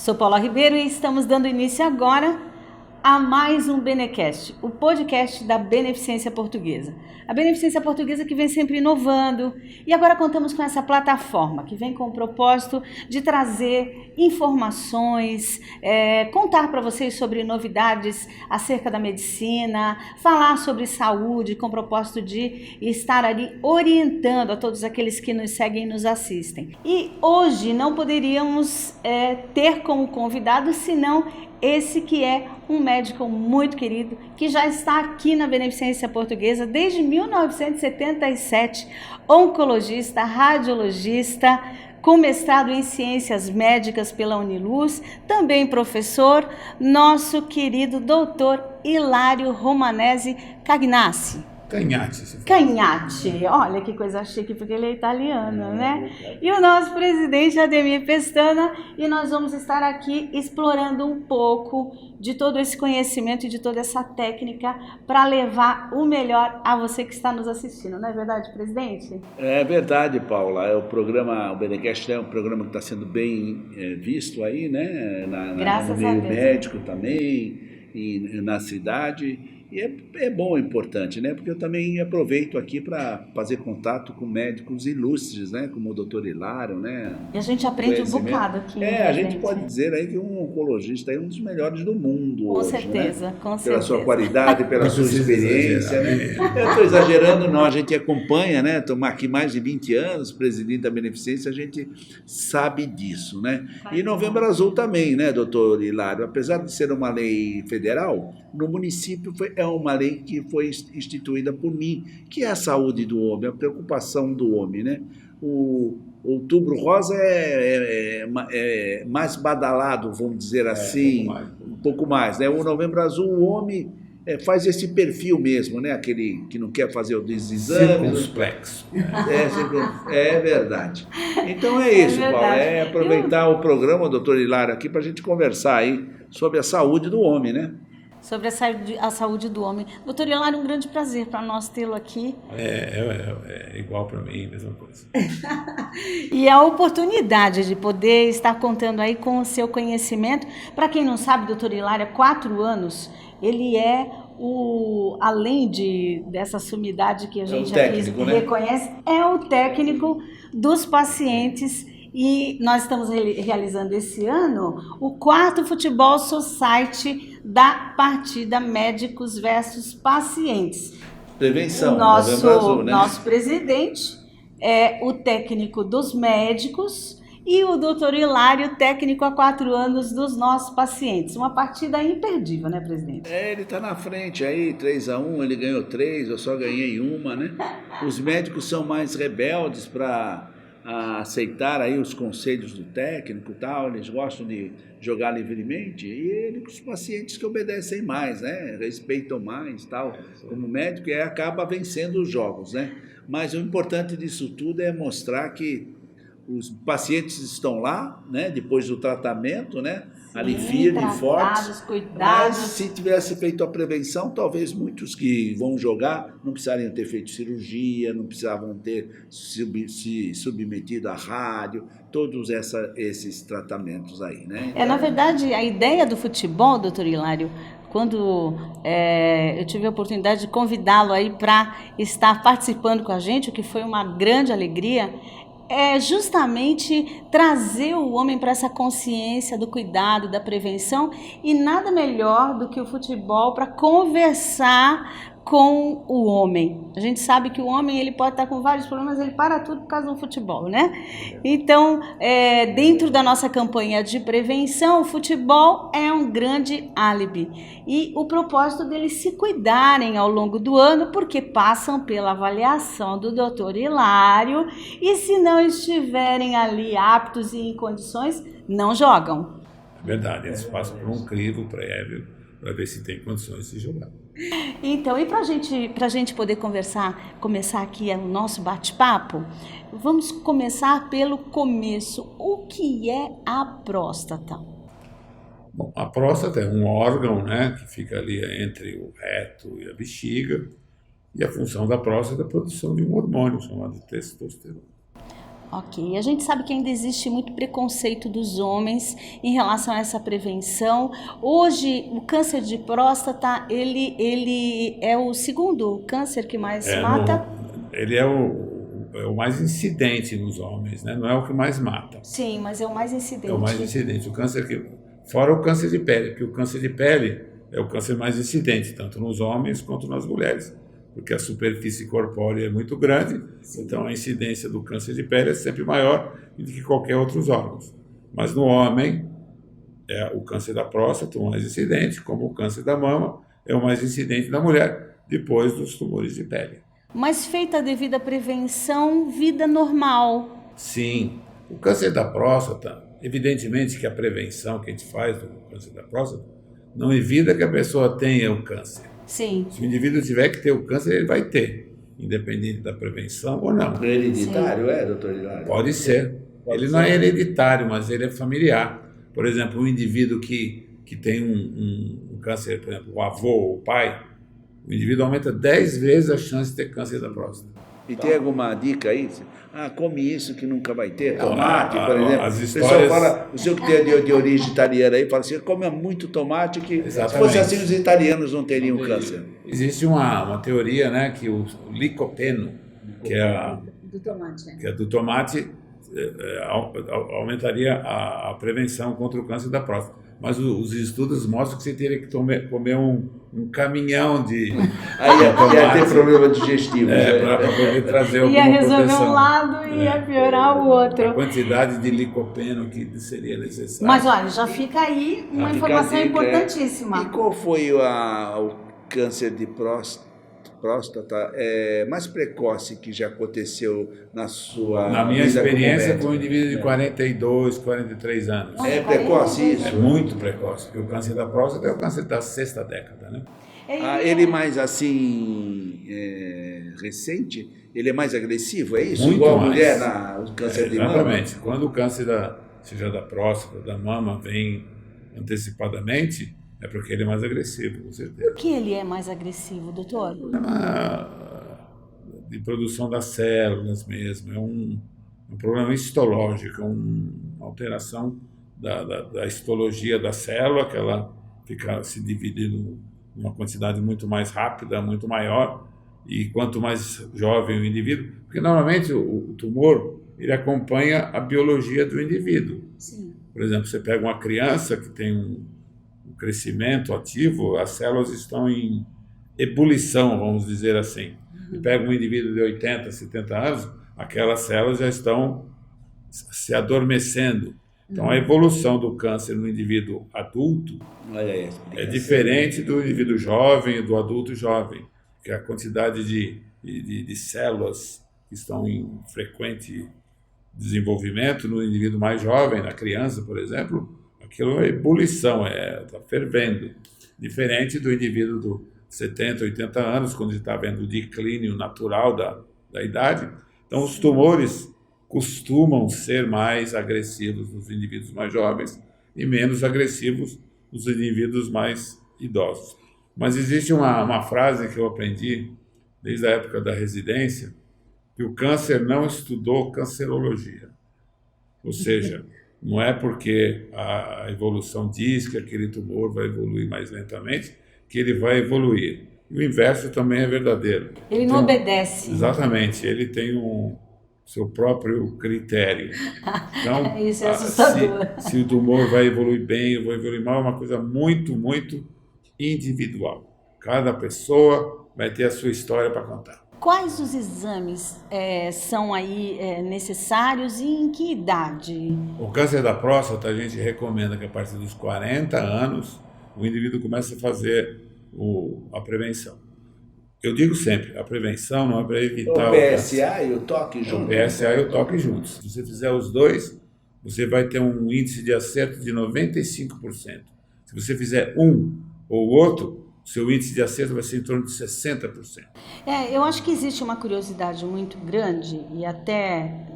Sou Paula Ribeiro e estamos dando início agora a mais um Benecast, o podcast da Beneficência Portuguesa. A Beneficência Portuguesa que vem sempre inovando e agora contamos com essa plataforma que vem com o propósito de trazer informações, contar para vocês sobre novidades acerca da medicina, falar sobre saúde com o propósito de estar ali orientando a todos aqueles que nos seguem e nos assistem. E hoje não poderíamos ter como convidado senão esse que é um médico muito querido, que já está aqui na Beneficência Portuguesa desde 1977, oncologista, radiologista, com mestrado em Ciências Médicas pela Uniluz, também professor, nosso querido doutor Hilário Romanesi Cagnassi. Cagnati, olha que coisa chique, porque ele é italiano, né? E o nosso presidente Ademir Pestana, e nós vamos estar aqui explorando um pouco de todo esse conhecimento e de toda essa técnica para levar o melhor a você que está nos assistindo, não é verdade, presidente? É verdade, Paula. O Benecast é um programa que está sendo bem visto aí, né? Graças no meio a Deus. médico também, e na cidade. E é bom, é importante, né? Porque eu também aproveito aqui para fazer contato com médicos ilustres, né? Como o doutor Hilário, né? E a gente aprende um bocado aqui. A gente pode dizer aí que um oncologista é um dos melhores do mundo com hoje, certeza, né? Com Pela certeza. sua qualidade, pela sua experiência, né? Eu estou exagerando, não, a gente acompanha, né? Estou aqui mais de 20 anos, presidente da Beneficência, a gente sabe disso, né? E Novembro Azul também, né, doutor Hilário? Apesar de ser uma lei federal, no município é uma lei que foi instituída por mim, que é a saúde do homem, a preocupação do homem, né? O Outubro Rosa é mais badalado, vamos dizer assim, um pouco mais, né? O Novembro Azul, o homem faz esse perfil mesmo, né? Aquele que não quer fazer o desexame. Circunflexo. É verdade. Então é isso, Paulo, aproveitar o programa, doutor Hilário, aqui para a gente conversar aí sobre a saúde do homem, né? Sobre a saúde do homem. Doutor Hilário, um grande prazer para nós tê-lo aqui. É igual para mim, a mesma coisa. E a oportunidade de poder estar contando aí com o seu conhecimento. Para quem não sabe, doutor Hilário, há 4 anos, ele além dessa sumidade que a gente técnico, aqui reconhece, é o técnico dos pacientes. E nós estamos realizando esse ano o 4º Futebol Society da partida Médicos versus Pacientes. Prevenção, Novembro Azul, né? Nosso presidente é o técnico dos médicos e o doutor Hilário, técnico há 4 anos dos nossos pacientes. Uma partida imperdível, né, presidente? Ele está na frente aí, 3-1, ele ganhou 3, eu só ganhei 1, né? Os médicos são mais rebeldes para aceitar aí os conselhos do técnico e tal, eles gostam de jogar livremente, e os pacientes que obedecem mais, né, respeitam mais tal, como médico, e acaba vencendo os jogos, né, mas o importante disso tudo é mostrar que os pacientes estão lá, né, depois do tratamento, né, ali firme e fortes, mas se tivesse feito a prevenção, talvez muitos que vão jogar não precisariam ter feito cirurgia, não precisavam ter se submetido à rádio, todos esses tratamentos aí, né? Na verdade, a ideia do futebol, doutor Hilário, quando eu tive a oportunidade de convidá-lo aí para estar participando com a gente, o que foi uma grande alegria, é justamente trazer o homem para essa consciência do cuidado, da prevenção, e nada melhor do que o futebol para conversar com o homem. A gente sabe que o homem ele pode estar com vários problemas, ele para tudo por causa do futebol, né? Então, dentro da nossa campanha de prevenção, o futebol é um grande álibi. E o propósito deles se cuidarem ao longo do ano, porque passam pela avaliação do doutor Hilário, e se não estiverem ali aptos e em condições, não jogam. É verdade, eles passam por um crivo prévio para ver se tem condições de jogar. Então, e para a gente poder começar aqui o nosso bate-papo, vamos começar pelo começo. O que é a próstata? Bom, a próstata é um órgão, né, que fica ali entre o reto e a bexiga, e a função da próstata é a produção de um hormônio chamado testosterona. Ok, a gente sabe que ainda existe muito preconceito dos homens em relação a essa prevenção. Hoje, o câncer de próstata, ele é o segundo câncer que mais mata? Ele é o mais incidente nos homens, né? Não é o que mais mata. Sim, mas é o mais incidente. É o mais incidente. O câncer fora o câncer de pele, porque o câncer de pele é o câncer mais incidente, tanto nos homens quanto nas mulheres, porque a superfície corpórea é muito grande, então a incidência do câncer de pele é sempre maior do que qualquer outros órgãos. Mas no homem, é o câncer da próstata o mais incidente, como o câncer da mama é o mais incidente da mulher, depois dos tumores de pele. Mas feita a devida prevenção, vida normal. Sim, o câncer da próstata, evidentemente que a prevenção que a gente faz do câncer da próstata não evita que a pessoa tenha o câncer. Sim. Se o indivíduo tiver que ter o câncer, ele vai ter, independente da prevenção ou não. Hereditário, Sim. doutor Hilário? Pode ser. Ele não é hereditário, mas ele é familiar. Por exemplo, um indivíduo que tem um câncer, por exemplo, o avô ou o pai, o indivíduo aumenta 10 vezes a chance de ter câncer da próstata. E tem alguma dica aí? Come isso que nunca vai ter. Tomate, por exemplo. As O histórias... pessoal fala, o senhor que tem de origem italiana aí, fala assim, come muito tomate, que Exatamente. se fosse assim os italianos não teriam câncer. Existe uma teoria, né, que o licopeno, que é Do tomate. que é do tomate, aumentaria a prevenção contra o câncer da próstata. Mas os estudos mostram que você teria que comer um caminhão de Aí ia ter tomate, problema digestivo. para poder trazer alguma Ia resolver proteção. um lado e ia piorar o A outro. quantidade de licopeno que seria necessária. Mas olha, já fica aí uma informação Fica a dica, importantíssima. E qual foi o câncer de próstata mais precoce que já aconteceu na sua Na minha vida como experiência, médico? foi um indivíduo de 42, 43 anos. É precoce isso? É muito precoce, porque o câncer da próstata é o câncer da 6ª década, né? Ele mais assim, recente, ele é mais agressivo, é isso? Muito Igual a mais. mulher no câncer de mama? Exatamente. Quando o câncer seja da próstata, da mama, vem antecipadamente, é porque ele é mais agressivo, com certeza. Por que ele é mais agressivo, doutor? De produção das células mesmo, é um problema histológico, uma alteração da histologia da célula, que ela fica se dividindo numa quantidade muito mais rápida, muito maior, e quanto mais jovem o indivíduo, porque normalmente o tumor ele acompanha a biologia do indivíduo. Sim. Por exemplo, você pega uma criança que tem um crescimento ativo, as células estão em ebulição, vamos dizer assim. E pega um indivíduo de 80, 70 anos, aquelas células já estão se adormecendo. Então, a evolução do câncer no indivíduo adulto é diferente do indivíduo jovem e do adulto jovem, porque a quantidade de células que estão em frequente desenvolvimento no indivíduo mais jovem, na criança, por exemplo, aquilo é ebulição, está fervendo. Diferente do indivíduo de 70, 80 anos, quando está vendo o declínio natural da idade. Então, os tumores costumam ser mais agressivos nos indivíduos mais jovens e menos agressivos nos indivíduos mais idosos. Mas existe uma frase que eu aprendi desde a época da residência, que o câncer não estudou cancerologia. Ou seja, não é porque a evolução diz que aquele tumor vai evoluir mais lentamente que ele vai evoluir. E o inverso também é verdadeiro. Ele não obedece. Exatamente, ele tem seu próprio critério. Então, Isso é assustador. se o tumor vai evoluir bem ou vai evoluir mal, é uma coisa muito, muito individual. Cada pessoa vai ter a sua história para contar. Quais os exames são aí necessários e em que idade? O câncer da próstata, a gente recomenda que a partir dos 40 anos o indivíduo comece a fazer a prevenção. Eu digo sempre, a prevenção não é para evitar o PSA e o toque juntos. O PSA e o toque juntos. Se você fizer os dois, você vai ter um índice de acerto de 95%. Se você fizer um ou outro, seu índice de acerto vai ser em torno de 60%. Eu acho que existe uma curiosidade muito grande e até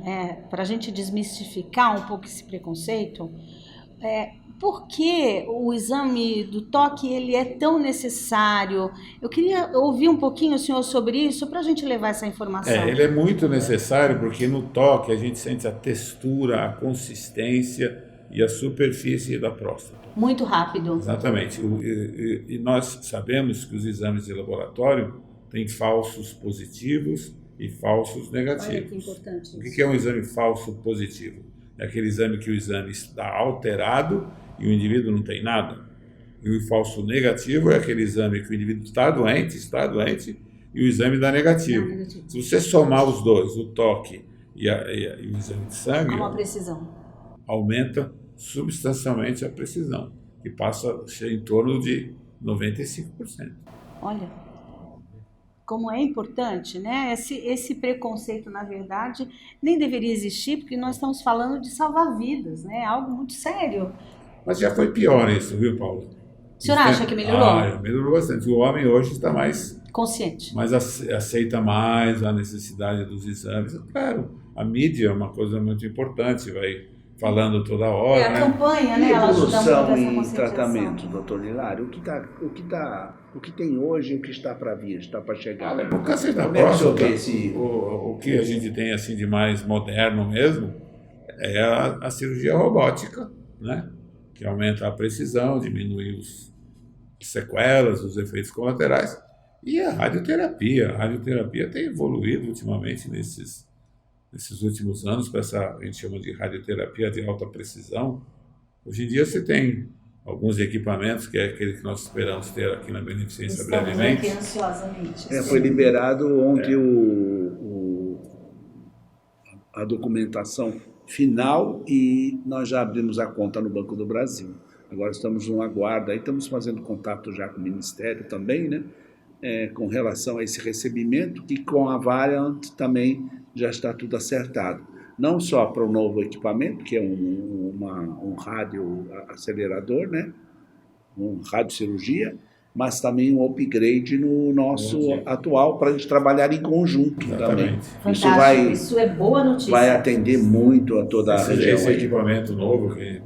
para a gente desmistificar um pouco esse preconceito, por que o exame do toque ele é tão necessário? Eu queria ouvir um pouquinho o senhor sobre isso, para a gente levar essa informação. Ele é muito necessário porque no toque a gente sente a textura, a consistência e a superfície da próstata. Muito rápido. Exatamente. E nós sabemos que os exames de laboratório têm falsos positivos e falsos negativos. Olha que importante isso. O que é um exame falso positivo? É aquele exame que o exame está alterado e o indivíduo não tem nada. E o falso negativo é aquele exame que o indivíduo está doente, e o exame dá negativo. Se você somar os dois, o toque e o exame de sangue, há uma precisão. Aumenta substancialmente a precisão, que passa a ser em torno de 95%. Olha, como é importante, né? Esse preconceito, na verdade, nem deveria existir, porque nós estamos falando de salvar vidas, né? Algo muito sério. Mas já foi pior isso, viu, Paulo? O senhor acha que melhorou? Melhorou bastante. O homem hoje está mais consciente, mas aceita mais a necessidade dos exames. Claro, a mídia é uma coisa muito importante, vai falando toda hora. A campanha, né? Ela ajuda muito Evolução essa em conscientização. tratamento, doutor Hilário, o que tem hoje e o que está para vir, está para chegar? Olha, no câncer da Como é que o senhor próstata, vê esse... o que a gente tem assim de mais moderno mesmo é a cirurgia robótica, né? Que aumenta a precisão, diminui as sequelas, os efeitos colaterais. E a radioterapia. A radioterapia tem evoluído ultimamente nesses últimos anos para essa, a gente chama de radioterapia de alta precisão. Hoje em dia você tem alguns equipamentos, que é aquele que nós esperamos ter aqui na Beneficência brevemente. Aqui ansiosamente. Foi liberado ontem a documentação final e nós já abrimos a conta no Banco do Brasil. Agora estamos no aguardo, aí estamos fazendo contato já com o Ministério também, né? Com relação a esse recebimento, que com a Variant também já está tudo acertado. Não só para o novo equipamento, que é um rádio acelerador, né? Um radiocirurgia, mas também um upgrade no nosso atual, para a gente trabalhar em conjunto também. Fantástico, isso é boa notícia. Vai atender muito a toda a região. Esse equipamento novo que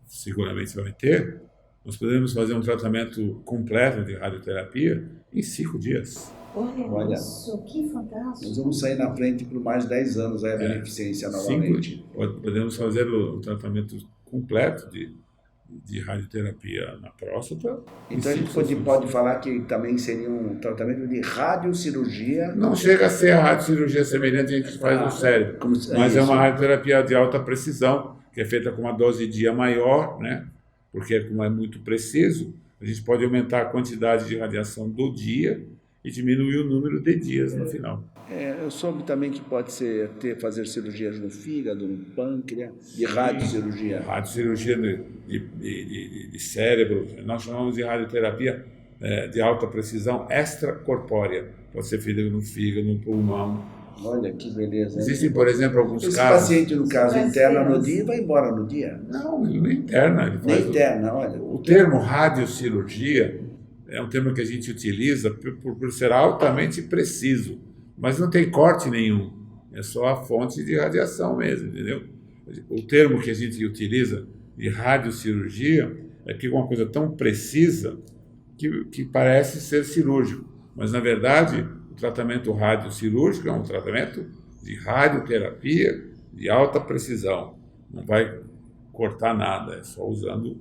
seguramente vai ter, nós podemos fazer um tratamento completo de radioterapia em 5 dias. Olha isso, que fantástico. Nós vamos sair na frente por mais 10 anos, a Beneficência novamente. Podemos fazer o tratamento completo de radioterapia na próstata. Então a gente pode falar que também seria um tratamento de radiocirurgia. Não chega a ser a radiocirurgia semelhante a gente faz no cérebro, mas é uma radioterapia de alta precisão, que é feita com uma dose dia maior, né? Porque como é muito preciso, a gente pode aumentar a quantidade de radiação do dia e diminuir o número de dias no final. Eu soube também que pode ser fazer cirurgias no fígado, no pâncreas, de radiocirurgia. Radiocirurgia de cérebro, nós chamamos de radioterapia de alta precisão extracorpórea. Pode ser feita no fígado, no pulmão. Olha que beleza. Existem, por exemplo, alguns Esse casos... Esse paciente, no caso, interna no dia e vai embora no dia? Não, ele não interna. Ele nem interna, olha. O termo radiocirurgia é um termo que a gente utiliza por ser altamente preciso, mas não tem corte nenhum. É só a fonte de radiação mesmo, entendeu? O termo que a gente utiliza de radiocirurgia é que é uma coisa tão precisa que parece ser cirúrgico, mas na verdade o tratamento radiocirúrgico é um tratamento de radioterapia de alta precisão. Não vai cortar nada, é só usando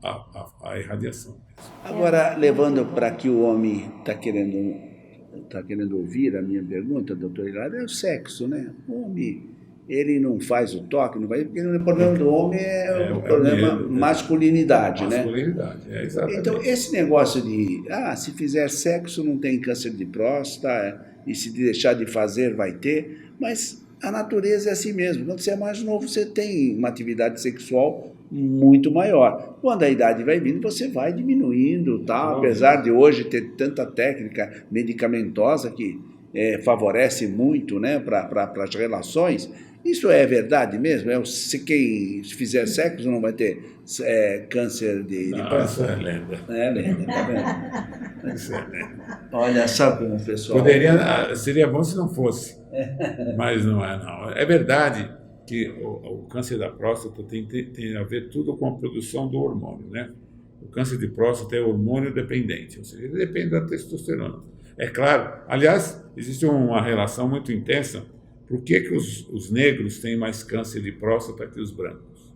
a irradiação. Agora, levando para que o homem está querendo ouvir a minha pergunta, doutor Hilário, é o sexo, né? O homem, ele não faz o toque, não vai, porque o problema do homem é o problema masculinidade, né? Masculinidade, exatamente. Então, esse negócio de, se fizer sexo não tem câncer de próstata, e se deixar de fazer vai ter, mas a natureza é assim mesmo. Quando você é mais novo, você tem uma atividade sexual muito maior. Quando a idade vai vindo, você vai diminuindo, tá? Apesar de hoje ter tanta técnica medicamentosa que favorece muito, né, para as relações. Isso é verdade mesmo? Se quem fizer sexo não vai ter câncer de próstata? Isso é lenda. É lenda, tá vendo? Isso é lenda. Olha, sabe como o pessoal... Seria bom se não fosse, mas não é não. É verdade que o câncer da próstata tem a ver tudo com a produção do hormônio, né? O câncer de próstata é hormônio dependente, ou seja, ele depende da testosterona. É claro, aliás, existe uma relação muito intensa. Por que os negros têm mais câncer de próstata que os brancos?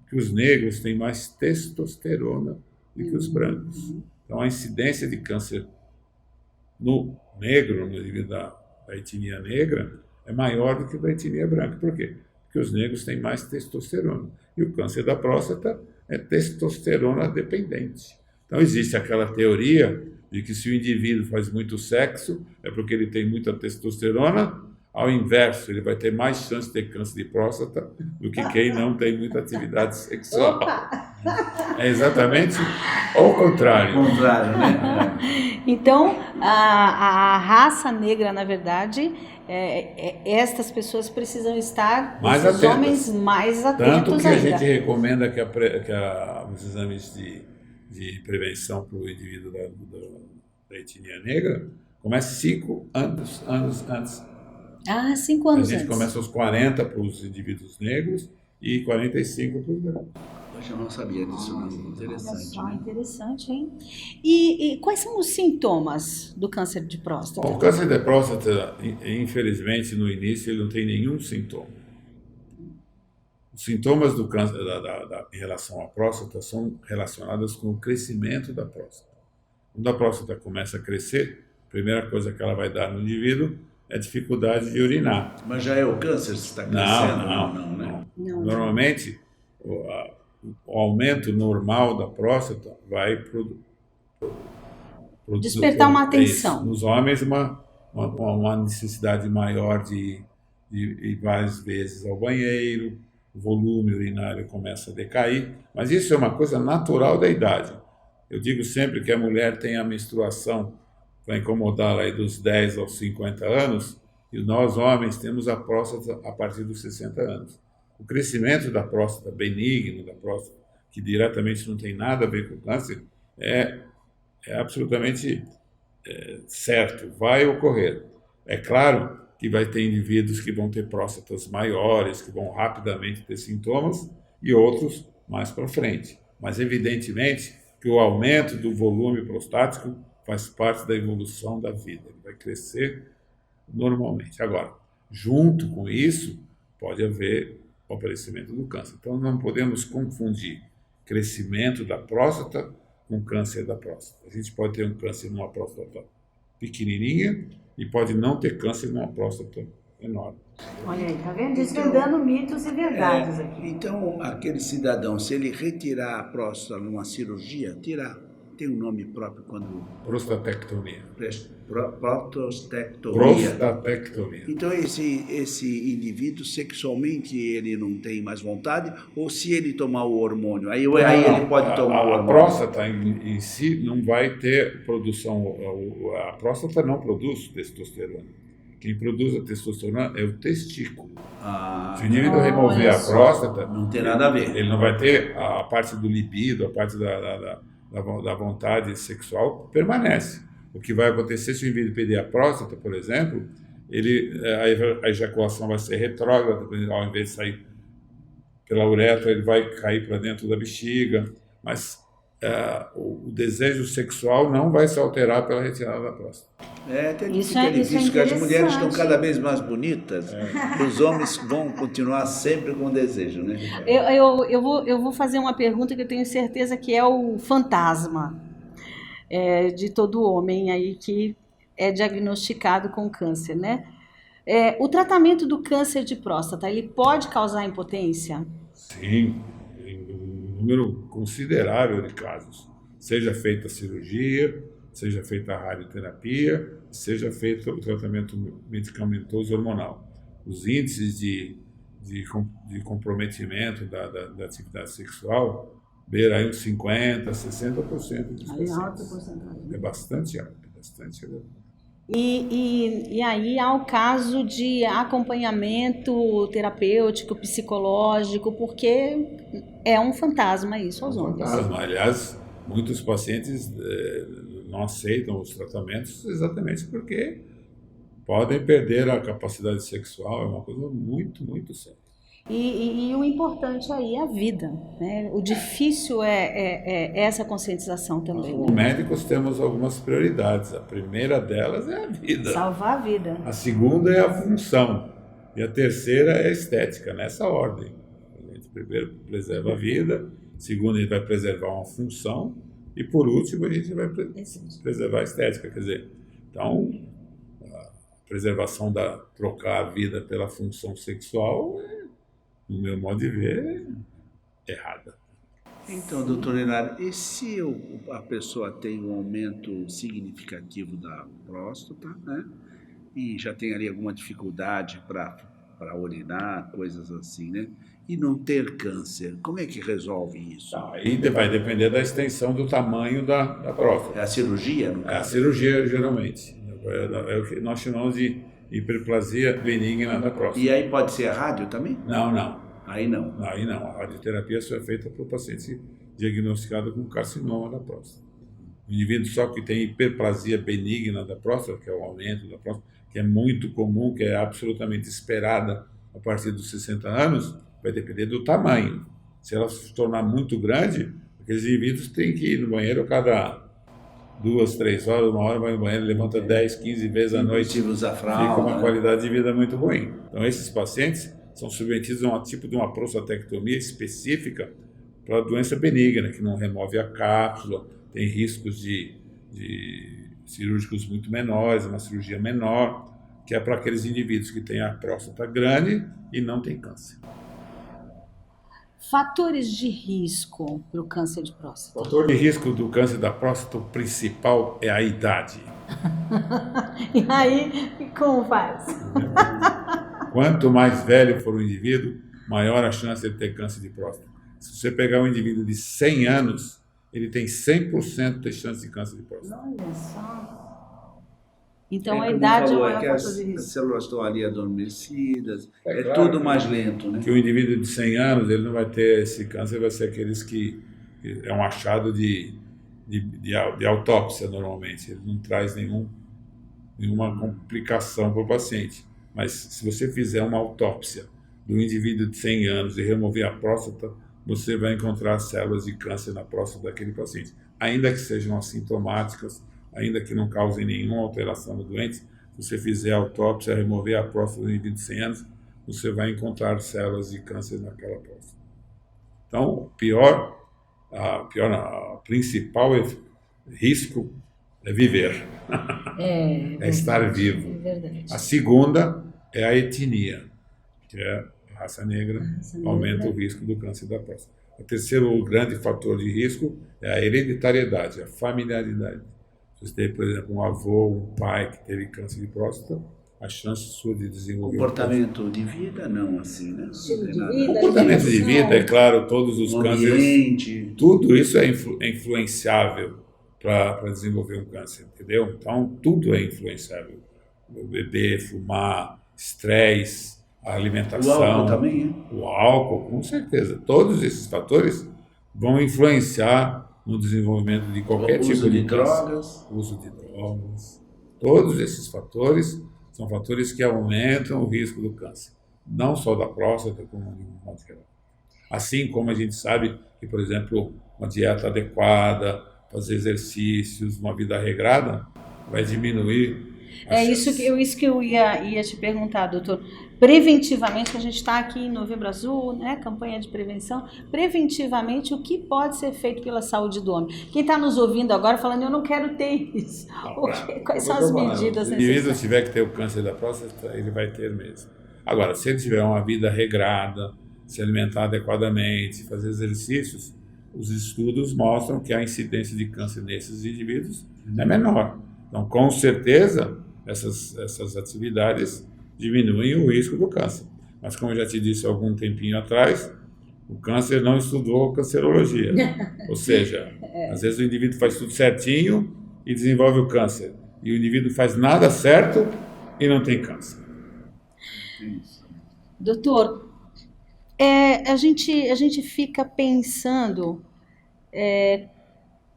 Porque os negros têm mais testosterona do que os brancos. Então, a incidência de câncer no negro, no indivíduo da etnia negra, é maior do que da etnia branca. Por quê? Porque os negros têm mais testosterona. E o câncer da próstata é testosterona dependente. Então, existe aquela teoria de que se o indivíduo faz muito sexo, é porque ele tem muita testosterona. Ao inverso, ele vai ter mais chance de ter câncer de próstata do que quem não tem muita atividade sexual. É exatamente o contrário. O contrário, né? Então, a raça negra, na verdade, estas pessoas precisam estar, Mais esses atentas. homens mais atentos Tanto que a ainda. gente recomenda que os exames de prevenção para o indivíduo da etnia negra comece 5 anos antes. 5 anos A gente antes. começa aos 40 para os indivíduos negros e 45 para os brancos. Poxa, eu não sabia disso, não. Olha Interessante. só, Né? interessante, hein? E quais são os sintomas do câncer de próstata? Bom, o câncer de próstata, infelizmente, no início, ele não tem nenhum sintoma. Os sintomas do câncer em relação à próstata são relacionados com o crescimento da próstata. Quando a próstata começa a crescer, a primeira coisa que ela vai dar no indivíduo é dificuldade de urinar. Mas já é o câncer que está crescendo? Não, né? Não. Normalmente, o aumento normal da próstata vai Despertar uma atenção. Nos homens, uma necessidade maior de ir várias vezes ao banheiro, o volume urinário começa a decair, mas isso é uma coisa natural da idade. Eu digo sempre que a mulher tem a menstruação, vai incomodá-la aí dos 10 aos 50 anos, e nós homens temos a próstata a partir dos 60 anos. O crescimento da próstata benigno, da próstata que diretamente não tem nada a ver com o câncer, é absolutamente certo, vai ocorrer. É claro que vai ter indivíduos que vão ter próstatas maiores, que vão rapidamente ter sintomas, e outros mais para frente. Mas, evidentemente, que o aumento do volume prostático faz parte da evolução da vida. Ele vai crescer normalmente. Agora, junto com isso, pode haver o aparecimento do câncer. Então, não podemos confundir crescimento da próstata com câncer da próstata. A gente pode ter um câncer numa próstata pequenininha e pode não ter câncer numa próstata enorme. Olha aí, tá vendo? Desvendando mitos e verdades aqui. Então, aquele cidadão, se ele retirar a próstata numa cirurgia, tem um nome próprio quando... Prostatectomia. Prostectomia. Prostatectomia. Então, esse indivíduo, sexualmente, ele não tem mais vontade? Ou se ele tomar o hormônio? Aí ele pode tomar o hormônio? A próstata em si não vai ter produção. A próstata não produz testosterona. Quem produz a testosterona é o testículo. Se o indivíduo remover a próstata, não tem nada a ver. Ele não vai ter a parte do libido, a parte da vontade sexual, permanece. O que vai acontecer se o indivíduo perder a próstata, por exemplo, a ejaculação vai ser retrógrada, ao invés de sair pela uretra, ele vai cair para dentro da bexiga, mas o desejo sexual não vai se alterar pela retirada da próstata. Isso é difícil, porque as mulheres estão interessante. cada vez mais bonitas, os homens vão continuar sempre com desejo, né? Eu vou fazer uma pergunta que eu tenho certeza que é o fantasma de todo homem aí que é diagnosticado com câncer, né? O tratamento do câncer de próstata, ele pode causar impotência? Sim, em um número considerável de casos. Seja feita a cirurgia, seja feita a radioterapia, seja feito o tratamento medicamentoso hormonal. Os índices de comprometimento da atividade sexual beira aí uns 50%, 60% dos pacientes. É bastante alto, bastante elevado. E aí há o caso de acompanhamento terapêutico, psicológico, porque é um fantasma isso aos homens. Aliás, muitos pacientes não aceitam os tratamentos exatamente porque podem perder a capacidade sexual, é uma coisa muito, muito séria. E o importante aí é a vida, né? O difícil é essa conscientização também. Como médicos temos algumas prioridades. A primeira delas é a vida. Salvar a vida. A segunda é a função. E a terceira é a estética, nessa ordem. A gente primeiro preserva a vida, segundo a gente vai preservar uma função, e por último a gente vai preservar a estética. Quer dizer, então, a preservação trocar a vida pela função sexual no meu modo de ver, errada. Então, doutor Hilário, e se a pessoa tem um aumento significativo da próstata, né? E já tem ali alguma dificuldade para urinar, coisas assim, né? E não ter câncer, como é que resolve isso? Aí vai depender da extensão do tamanho da próstata. É a cirurgia, no caso? É a cirurgia, geralmente. É o que nós chamamos de hiperplasia benigna da próstata. E aí pode ser a rádio também? Não. Aí não. Aí não. A radioterapia só é feita para o paciente diagnosticado com carcinoma da próstata. O indivíduo só que tem hiperplasia benigna da próstata, que é o aumento da próstata, que é muito comum, que é absolutamente esperada a partir dos 60 anos, vai depender do tamanho. Se ela se tornar muito grande, aqueles indivíduos têm que ir no banheiro a cada 2, 3 horas, 1 hora vai no banheiro, levanta 10, 15 vezes à noite, usar fralda, fica uma qualidade de vida muito ruim. Então esses pacientes são submetidos a um tipo de uma prostatectomia específica para a doença benigna, que não remove a cápsula, tem riscos de cirúrgicos muito menores, uma cirurgia menor, que é para aqueles indivíduos que têm a próstata grande e não têm câncer. Fatores de risco para o câncer de próstata. O fator de risco do câncer da próstata, o principal é a idade. E aí, como faz? Quanto mais velho for o indivíduo, maior a chance de ter câncer de próstata. Se você pegar um indivíduo de 100 anos, ele tem 100% de chance de câncer de próstata. Olha só. Então a como idade é o falou, maior que fator as de risco. células estão ali adormecidas, É é claro tudo que- mais lento, né? Que o indivíduo de 100 anos, ele não vai ter esse câncer, vai ser aqueles que é um achado de autópsia normalmente. Ele não traz nenhuma complicação para o paciente. Mas se você fizer uma autópsia do indivíduo de 100 anos e remover a próstata, você vai encontrar células de câncer na próstata daquele paciente. Ainda que sejam assintomáticas, ainda que não causem nenhuma alteração no doente, se você fizer a autópsia, remover a próstata do indivíduo de 100 anos, você vai encontrar células de câncer naquela próstata. Então, o principal risco é viver, é estar vivo. É verdade. A segunda é a etnia, que é a raça negra, aumenta o risco do câncer da próstata. O terceiro grande fator de risco é a hereditariedade, a familiaridade. Se você tem, por exemplo, um avô, um pai que teve câncer de próstata, a chance sua de desenvolver Comportamento de vida, não assim, né? Estilo Não tem de nada. vida, comportamento de alimentação. vida, é claro, todos os O cânceres, ambiente. tudo isso é influenciável para desenvolver um câncer, entendeu? Então, tudo é influenciável. Beber, fumar, estresse, a O alimentação. álcool também, hein? O álcool, com certeza. Todos esses fatores vão influenciar no desenvolvimento de qualquer O tipo uso de de câncer. drogas. Uso de drogas. Todos esses fatores são fatores que aumentam o risco do câncer. Não só da próstata, como de um modo geral. Assim como a gente sabe que, por exemplo, uma dieta adequada, fazer exercícios, uma vida regrada, vai diminuir. É isso que eu ia te perguntar, doutor. Preventivamente, a gente está aqui em Novembro Azul, né? Campanha de prevenção. Preventivamente, o que pode ser feito pela saúde do homem? Quem está nos ouvindo agora falando, eu não quero ter isso. Quais são as medidas Se o indivíduo necessárias? tiver que ter o câncer da próstata, ele vai ter mesmo. Agora, se ele tiver uma vida regrada, se alimentar adequadamente, fazer exercícios, os estudos mostram que a incidência de câncer nesses indivíduos é menor. Então, com certeza, essas atividades diminuem o risco do câncer. Mas, como eu já te disse há algum tempinho atrás, o câncer não estudou cancerologia. Ou seja, às vezes o indivíduo faz tudo certinho e desenvolve o câncer. E o indivíduo faz nada certo e não tem câncer. Doutor, a gente fica pensando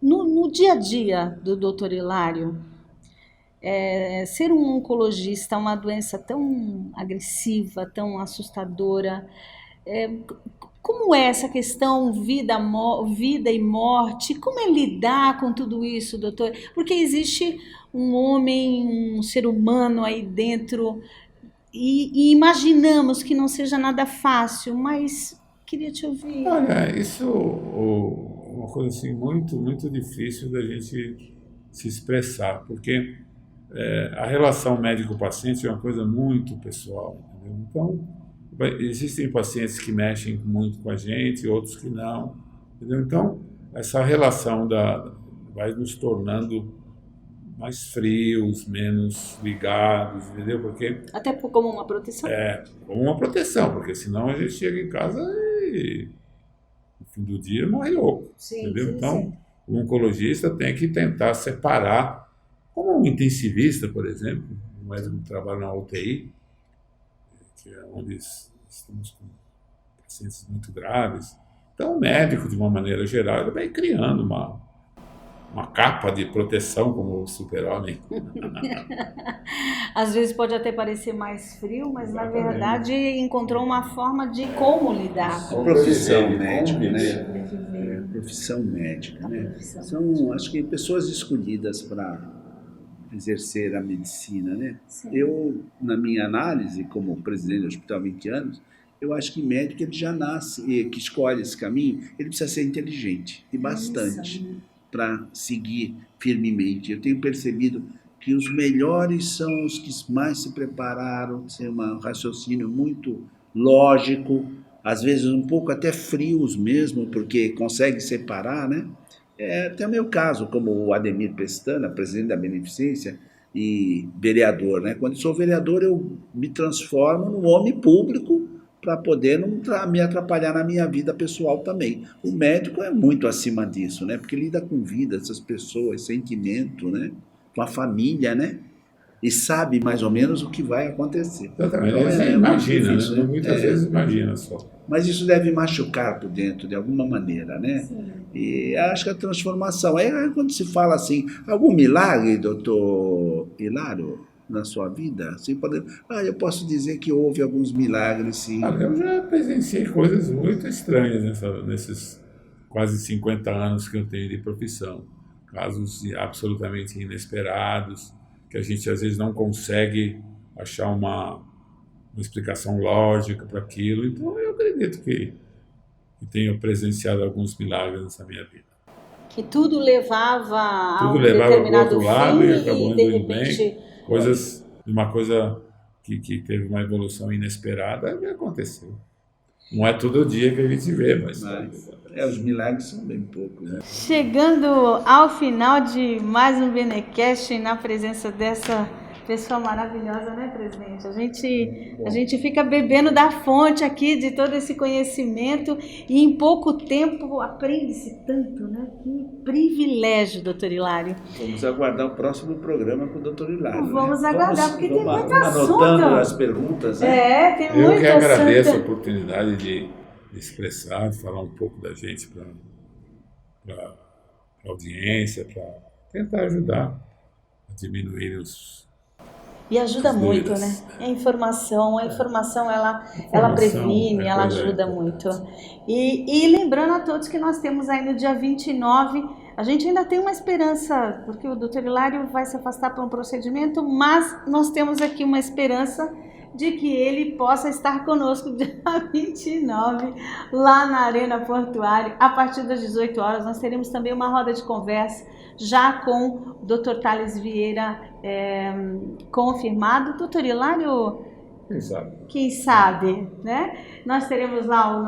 no dia a dia do doutor Hilário. Ser um oncologista é uma doença tão agressiva, tão assustadora. Como é essa questão vida e morte? Como é lidar com tudo isso, doutor? Porque existe um homem, um ser humano aí dentro e imaginamos que não seja nada fácil, mas queria te ouvir. Olha, isso é uma coisa assim muito, muito difícil da gente se expressar, porque a relação médico-paciente é uma coisa muito pessoal, entendeu? Então, existem pacientes que mexem muito com a gente, outros que não, entendeu? Então, essa relação vai nos tornando mais frios, menos ligados, entendeu? Porque Até como uma proteção? como uma proteção, porque senão a gente chega em casa e no fim do dia morre louco, entendeu? Então, o oncologista tem que tentar separar, como um intensivista, por exemplo, um médico que trabalha na UTI, que é onde estamos com pacientes muito graves. Então, o médico, de uma maneira geral, ele vai criando uma capa de proteção como o super-homem. Às vezes pode até parecer mais frio, mas na verdade encontrou uma forma de como lidar. A profissão médica, né? Profissão médica, né? São, acho que, pessoas escolhidas para exercer a medicina, né? Sim. Eu, na minha análise, como presidente do hospital há 20 anos, eu acho que médico, ele já nasce, que escolhe esse caminho, ele precisa ser inteligente, e bastante, para seguir firmemente. Eu tenho percebido que os melhores são os que mais se prepararam, tem um raciocínio muito lógico, às vezes um pouco até frios mesmo, porque consegue separar, né? Até o meu caso, como o Ademir Pestana, presidente da Beneficência e vereador, né? Quando eu sou vereador, eu me transformo num homem público para poder não me atrapalhar na minha vida pessoal também. O médico é muito acima disso, né? Porque lida com vida, essas pessoas, sentimento, né? Com a família, né? E sabe mais ou menos o que vai acontecer. Exatamente. Então, Você imagina, difícil, né? Muitas vezes imagina só. Mas isso deve machucar por dentro, de alguma maneira, né? Sim. E acho que a transformação... Aí quando se fala assim, algum milagre, doutor Hilário, na sua vida? Assim, eu posso dizer que houve alguns milagres, sim. Eu já presenciei coisas muito estranhas nesses quase 50 anos que eu tenho de profissão. Casos absolutamente inesperados, que a gente às vezes não consegue achar uma explicação lógica para aquilo. Então, eu acredito que tenho presenciado alguns milagres nessa minha vida. Que tudo levava a um Tudo levava para o determinado outro lado fim e acabou de indo repente... bem. Uma coisa que teve uma evolução inesperada que aconteceu. Não é todo dia que a gente vê, mas os milagres são bem poucos, né? Chegando ao final de mais um Benecast, na presença dessa pessoa maravilhosa, né, presidente? A gente fica bebendo da fonte aqui de todo esse conhecimento e em pouco tempo aprende-se tanto, né? Que privilégio, doutor Hilário. Vamos aguardar o próximo programa com o doutor Hilário. Vamos aguardar, porque tem muito assunto. Anotando as perguntas, né? Tem muito assunto. Eu que agradeço a oportunidade de expressar, de falar um pouco da gente para a audiência, para tentar ajudar a diminuir os... E ajuda muito, né? A informação ela previne, ela ajuda muito. E lembrando a todos que nós temos aí no dia 29, a gente ainda tem uma esperança, porque o doutor Hilário vai se afastar para um procedimento, mas nós temos aqui uma esperança de que ele possa estar conosco dia 29, lá na Arena Portuário, a partir das 18 horas. Nós teremos também uma roda de conversa, já com o Dr. Thales Vieira confirmado. Doutor Hilário, quem sabe, né? Nós teremos lá o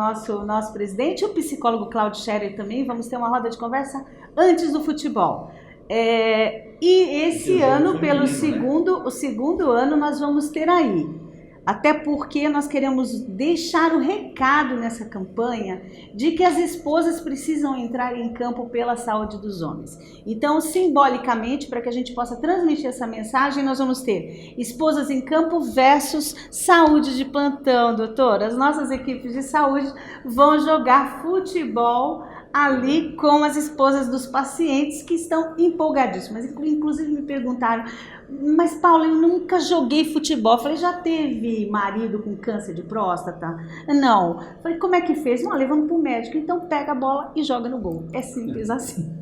nosso presidente, o psicólogo Cláudio Scherer também. Vamos ter uma roda de conversa antes do futebol. E esse ano, pelo o segundo ano, nós vamos ter aí. Até porque nós queremos deixar o recado nessa campanha de que as esposas precisam entrar em campo pela saúde dos homens. Então, simbolicamente, para que a gente possa transmitir essa mensagem, nós vamos ter esposas em campo versus saúde de plantão, doutor. As nossas equipes de saúde vão jogar futebol ali com as esposas dos pacientes que estão empolgadíssimas. Inclusive me perguntaram, mas Paula, eu nunca joguei futebol. Falei, já teve marido com câncer de próstata? Não. Falei, como é que fez? Não, levamos para o médico. Então pega a bola e joga no gol. É simples assim.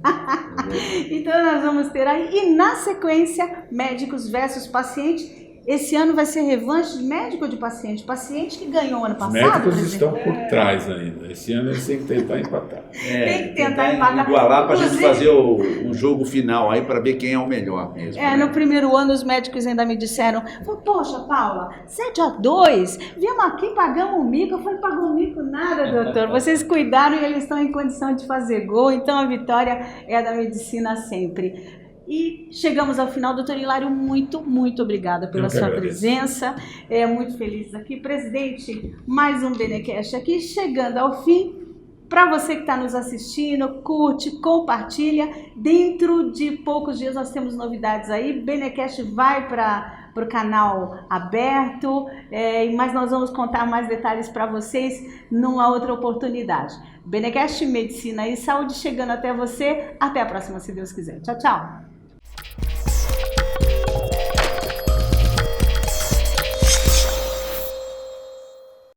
Então nós vamos ter aí, e na sequência, médicos versus paciente. Esse ano vai ser revanche de médico ou de paciente? Paciente que ganhou ano passado, Os médicos presidente? estão por trás ainda. Esse ano eles têm que tentar empatar. Tem que tentar empatar. Igualar para a gente Inclusive- fazer um jogo final aí para ver quem é o melhor mesmo. né? No primeiro ano os médicos ainda me disseram, poxa Paula, 7-2, viemos aqui, pagamos o mico. Eu falei, pagou o mico nada, doutor, vocês cuidaram e eles estão em condição de fazer gol, então a vitória é da medicina sempre. E chegamos ao final, doutor Hilário, muito, muito obrigada pela Eu que sua agradeço. presença, muito feliz aqui. Presidente, mais um Benecast aqui, chegando ao fim. Para você que está nos assistindo, curte, compartilha. Dentro de poucos dias nós temos novidades aí. Benecast vai para o canal aberto, mas nós vamos contar mais detalhes para vocês numa outra oportunidade. Benecast Medicina e Saúde chegando até você. Até a próxima, se Deus quiser. Tchau, tchau.